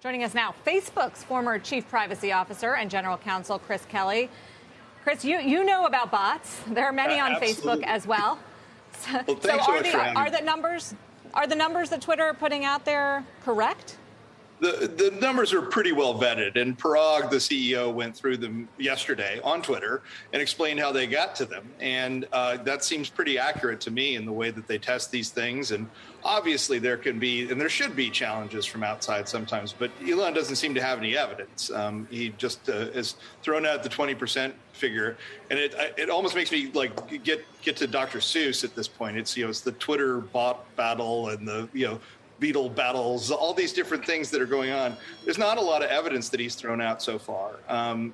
Joining us now, Facebook's former chief privacy officer and general counsel, Chris Kelly. Chris, you know about bots. There are many on Facebook as well. Well, thanks so much for having me. Are the numbers that Twitter are putting out there correct? The numbers are pretty well vetted, and Parag, the CEO, went through them yesterday on Twitter and explained how they got to them. And that seems pretty accurate to me in the way that they test these things. And obviously there can be, and there should be, challenges from outside sometimes, but Elon doesn't seem to have any evidence. He just is thrown out the 20% figure. And it almost makes me like get to Dr. Seuss at this point. It's, it's the Twitter bot battle and the, Beetle battles, all these different things that are going on. There's not a lot of evidence that he's thrown out so far,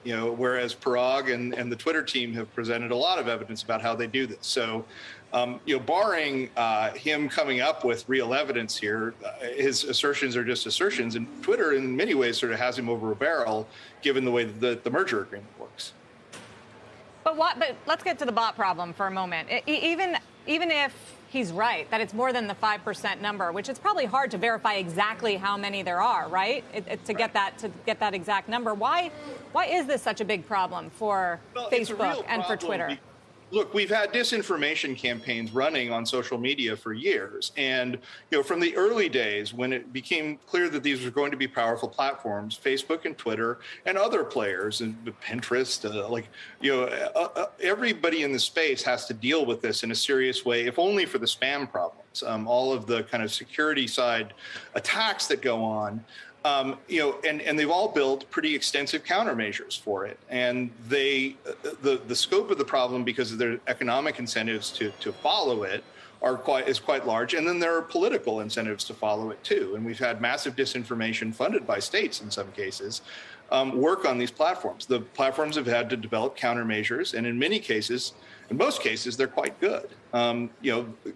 whereas Parag and the Twitter team have presented a lot of evidence about how they do this. So, barring him coming up with real evidence here, his assertions are just assertions, and Twitter in many ways sort of has him over a barrel, given the way that the merger agreement works. But let's get to the bot problem for a moment. Even if he's right that it's more than the 5% number, which it's probably hard to verify exactly how many there are, right? To get that exact number. Why is this such a big problem for Facebook and for Twitter? Look, we've had disinformation campaigns running on social media for years. And, from the early days when it became clear that these were going to be powerful platforms, Facebook and Twitter and other players and Pinterest, everybody in the space has to deal with this in a serious way, if only for the spam problems, all of the kind of security side attacks that go on. And they've all built pretty extensive countermeasures for it. And the scope of the problem, because of their economic incentives to follow it, is quite large. And then there are political incentives to follow it too. And we've had massive disinformation funded by states in some cases work on these platforms. The platforms have had to develop countermeasures, and in most cases, they're quite good.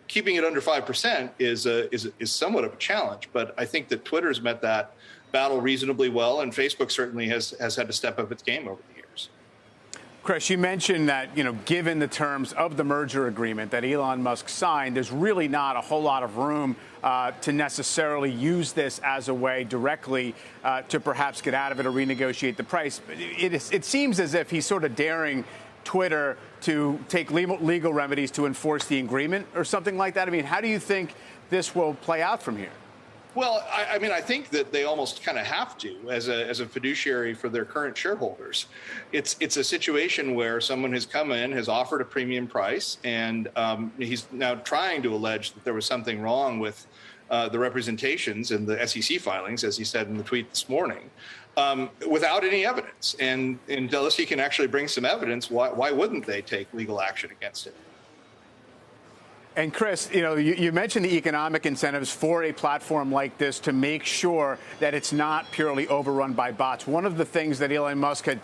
Keeping it under 5% is somewhat of a challenge, but I think that Twitter's met that battle reasonably well, and Facebook certainly has had to step up its game over the years. Chris, you mentioned that, given the terms of the merger agreement that Elon Musk signed, there's really not a whole lot of room to necessarily use this as a way directly to perhaps get out of it or renegotiate the price. But it seems as if he's sort of daring Twitter to take legal remedies to enforce the agreement or something like that. I mean, how do you think this will play out from here? Well, I think that they almost kind of have to, as a fiduciary for their current shareholders. It's a situation where someone has come in, has offered a premium price, and he's now trying to allege that there was something wrong with the representations in the SEC filings, as he said in the tweet this morning, without any evidence. And unless he can actually bring some evidence, why wouldn't they take legal action against it? And Chris, you mentioned the economic incentives for a platform like this to make sure that it's not purely overrun by bots. One of the things that Elon Musk had,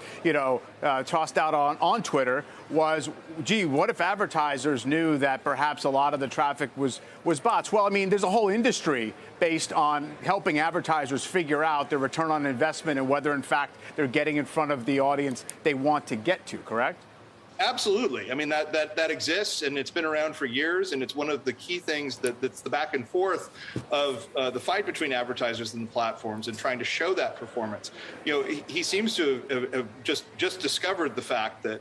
tossed out on Twitter was, gee, what if advertisers knew that perhaps a lot of the traffic was bots? Well, I mean, there's a whole industry based on helping advertisers figure out their return on investment and whether, in fact, they're getting in front of the audience they want to get to, correct? Absolutely. I mean, that exists, and it's been around for years, and it's one of the key things that's the back and forth of the fight between advertisers and the platforms and trying to show that performance. He seems to have just discovered the fact that,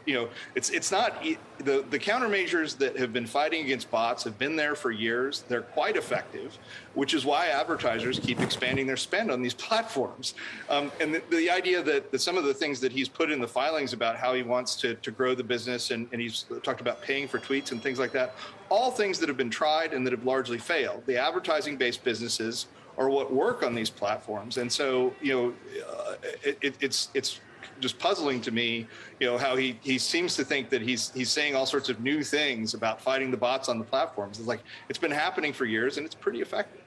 it's not the countermeasures that have been fighting against bots have been there for years. They're quite effective, which is why advertisers keep expanding their spend on these platforms. And the idea that some of the things that he's put in the filings about how he wants to grow the business, and he's talked about paying for tweets and things like that, all things that have been tried and that have largely failed. The advertising-based businesses are what work on these platforms. And so, it's just puzzling to me, how he seems to think that he's saying all sorts of new things about fighting the bots on the platforms. It's like, it's been happening for years, and it's pretty effective.